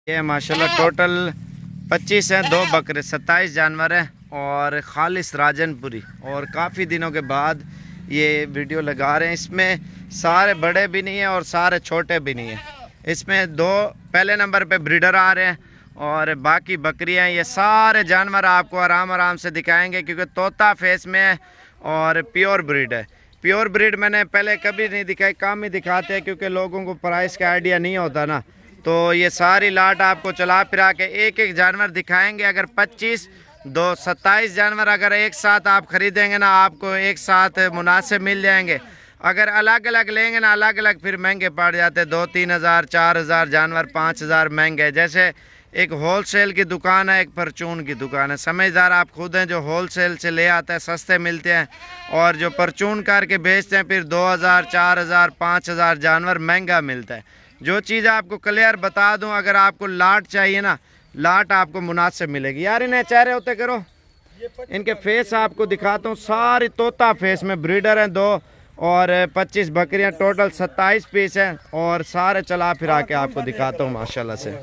ये माशाल्लाह टोटल 25 हैं, 2 बकरे, 27 जानवर हैं और खालिस राजनपुरी। और काफ़ी दिनों के बाद ये वीडियो लगा रहे हैं। इसमें सारे बड़े भी नहीं हैं और सारे छोटे भी नहीं हैं। इसमें 2 पहले नंबर पे ब्रीडर आ रहे हैं और बाकी बकरियां। ये सारे जानवर आपको आराम आराम से दिखाएंगे क्योंकि तोता फेस में है और प्योर ब्रीड है। प्योर ब्रीड मैंने पहले कभी नहीं दिखाई, कम ही दिखाते हैं क्योंकि लोगों को प्राइस का आइडिया नहीं होता ना। तो ये सारी लाट आपको चला फिरा के एक एक जानवर दिखाएंगे। अगर 25, 2, 27 जानवर अगर एक साथ आप ख़रीदेंगे ना, आपको एक साथ मुनासिब मिल जाएंगे। अगर अलग अलग लेंगे ना, अलग अलग फिर महंगे पड़ जाते हैं। 2-3 हज़ार, 4 हज़ार जानवर, 5 हज़ार महंगे। जैसे एक होलसेल की दुकान है, एक परचून की दुकान है। समझदार आप खुद हैं, जो होलसेल से ले आता है सस्ते मिलते हैं और जो परचून करके बेचते हैं फिर 2000, 4000, 5000 जानवर महंगा मिलता है। जो चीज़ आपको क्लियर बता दूं, अगर आपको लाट चाहिए ना, लाट आपको मुनासिब मिलेगी। यार इन्हें चेहरे होते करो, इनके फेस आपको दिखाता हूँ। सारी तोता फेस में ब्रीडर हैं 2 और 25 बकरियाँ, टोटल 27 पीस हैं और सारे चला फिरा के आपको दिखाता हूँ माशाल्लाह से।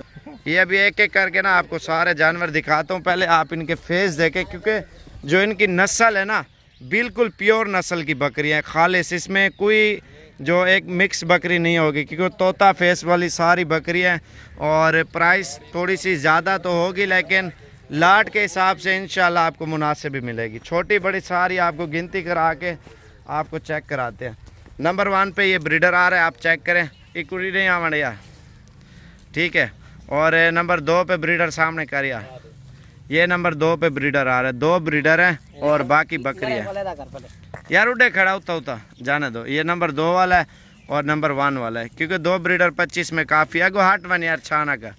ये अभी एक एक करके ना आपको सारे जानवर दिखाता हूँ। पहले आप इनके फेस देखें क्योंकि जो इनकी नस्ल है ना, बिल्कुल प्योर नस्ल की बकरियाँ हैं, खालिस। इसमें कोई जो एक मिक्स बकरी नहीं होगी क्योंकि तोता फेस वाली सारी बकरियाँ हैं। और प्राइस थोड़ी सी ज़्यादा तो होगी लेकिन लाट के हिसाब से इंशाल्लाह आपको मुनासिब ही मिलेगी। छोटी बड़ी सारी आपको गिनती करा के आपको चेक कराते हैं। नंबर 1 पे ये ब्रीडर आ रहा है, आप चेक करें। एक कुड़ी नहीं आवन यार, ठीक है। और नंबर 2 पे ब्रीडर सामने कर यार, ये नंबर 2 पे ब्रीडर आ रहा है। 2 ब्रीडर हैं और बाकी बकरी है। यार उड़े खड़ा होता जाने दो। ये नंबर 2 वाला है और नंबर 1 वाला है क्योंकि 2 ब्रीडर 25 में काफ़ी है। गो हट वन यार छाना का।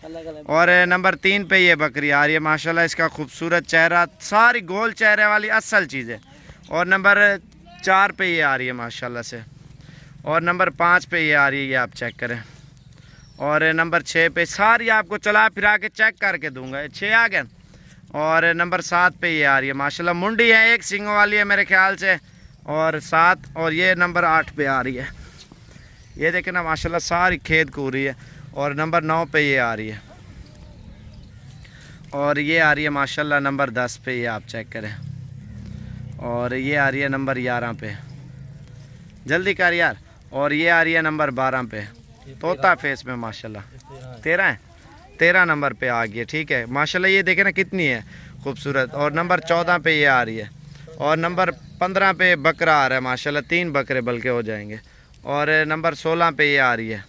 और नंबर 3 पे ये बकरी आ रही है माशाल्लाह। इसका खूबसूरत चेहरा, सारी गोल चेहरे वाली असल चीज़ है। और नंबर 4 पे ये आ रही है माशाल्लाह से। और नंबर 5 पे ये आ रही है, ये आप चेक करें। और नंबर 6 पे सारी आपको चला फिरा के चेक करके दूंगा। 6 आ गए। और नंबर 7 पे ये आ रही है माशाल्लाह। मुंडी है, एक सिंगों वाली है मेरे ख्याल से। और 7 और ये नंबर 8 पे आ रही है। ये देखें ना माशाल्लाह सारी खेत कूद रही है। और नंबर 9 पे ये आ रही है। और ये आ रही है माशाल्लाह नंबर 10 पे, ये आप चेक करें। और ये आ रही है नंबर 11 पे, जल्दी कर यार। और ये आ रही है नंबर 12 पे, तोता फेस में माशाल्लाह। 13 है, 13 नंबर पे आ गई है, ठीक है माशाल्लाह। ये देखें ना कितनी है खूबसूरत। और नंबर 14 पे ये आ रही है। और नंबर 15 पे बकरा आ रहा है माशाल्लाह, 3 बकरे बल्कि हो जाएंगे। और नंबर 16 पे ये आ रही है।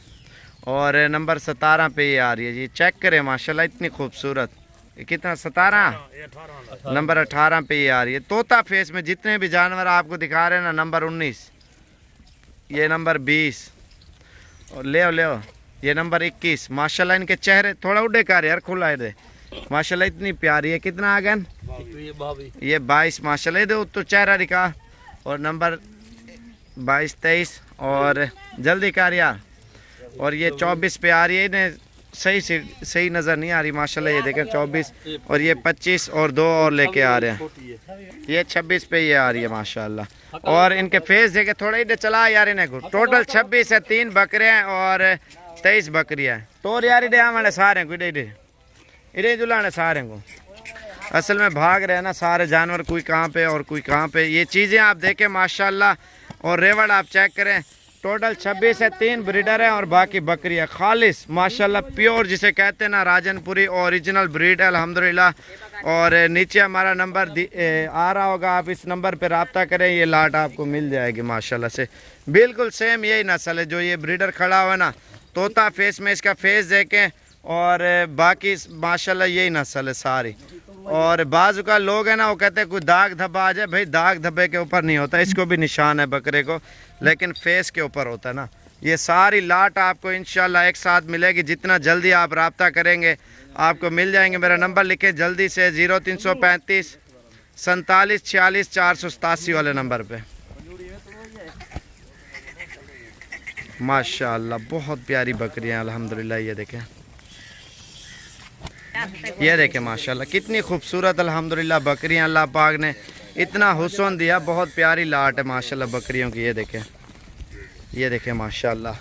और नंबर 17 पे ये आ रही है जी, चेक करें माशाल्लाह इतनी खूबसूरत। कितना 17, नंबर 18 पे ये आ रही है। तोता फेस में जितने भी जानवर आपको दिखा रहे हैं ना, नंबर 19, ये नंबर 20 और ले ये नंबर 21 माशाल्लाह। इनके चेहरे थोड़ा उड़े कर यार, खुला है दे माशाल्लाह, इतनी प्यारी है। कितना आ गया? ये 22 माशाल्लाह। ये दो तो चेहरा दिखा। और नंबर 22, 23 और जल्दी कर यार। और ये 24 पे आ रही है। इन्हें सही नज़र नहीं आ रही माशाल्लाह। ये देखें 24 और ये 25 और 2 और लेके आ रहे हैं। ये 26 पे ये आ रही है माशाल्लाह। और इनके फेस देखे थोड़ा इधर चला यार। इन्हें टोटल 26 है, 3 बकरे हैं और 23 बकरियाँ हैं। तो यार इधे हमारे सारे को इधे जुलाने सारे को असल में भाग रहे हैं ना सारे जानवर, कोई कहाँ पे और कोई कहाँ पे। ये चीज़ें आप देखें माशाल्लाह। और रेवड़ आप चेक करें, टोटल 26 है, 3 ब्रीडर हैं और बाकी बकरी है। खालिस माशाल्लाह प्योर जिसे कहते हैं ना, राजनपुरी ओरिजिनल ब्रीड है अल्हम्दुलिल्लाह। और नीचे हमारा नंबर आ रहा होगा, आप इस नंबर पे रब्ता करें, ये लाट आपको मिल जाएगी माशाल्लाह से। बिल्कुल सेम यही नस्ल है जो ये ब्रीडर खड़ा हुआ ना, तोता फेस में इसका फेस देखें। और बाकी माशाल्लाह यही नस्ल है सारी। और बाज़ का लोग हैं ना, वो कहते हैं कोई दाग धब्बा आ जाए, भाई दाग धब्बे के ऊपर नहीं होता। इसको भी निशान है बकरे को, लेकिन फेस के ऊपर होता है ना। ये सारी लाट आपको इंशाल्लाह एक साथ मिलेगी। जितना जल्दी आप रब्ता करेंगे आपको मिल जाएंगे। मेरा नंबर लिखे जल्दी से 0335 47 46 487 वाले नंबर पे। माशाल्लाह बहुत प्यारी बकरियां अल्हम्दुलिल्लाह। ये देखें माशाल्लाह कितनी खूबसूरत अल्हम्दुलिल्लाह बकरियां अल्लाह पाक ने इतना हुस्न दिया। बहुत प्यारी लाट है माशाल्लाह बकरियों की। ये देखें माशाल्लाह।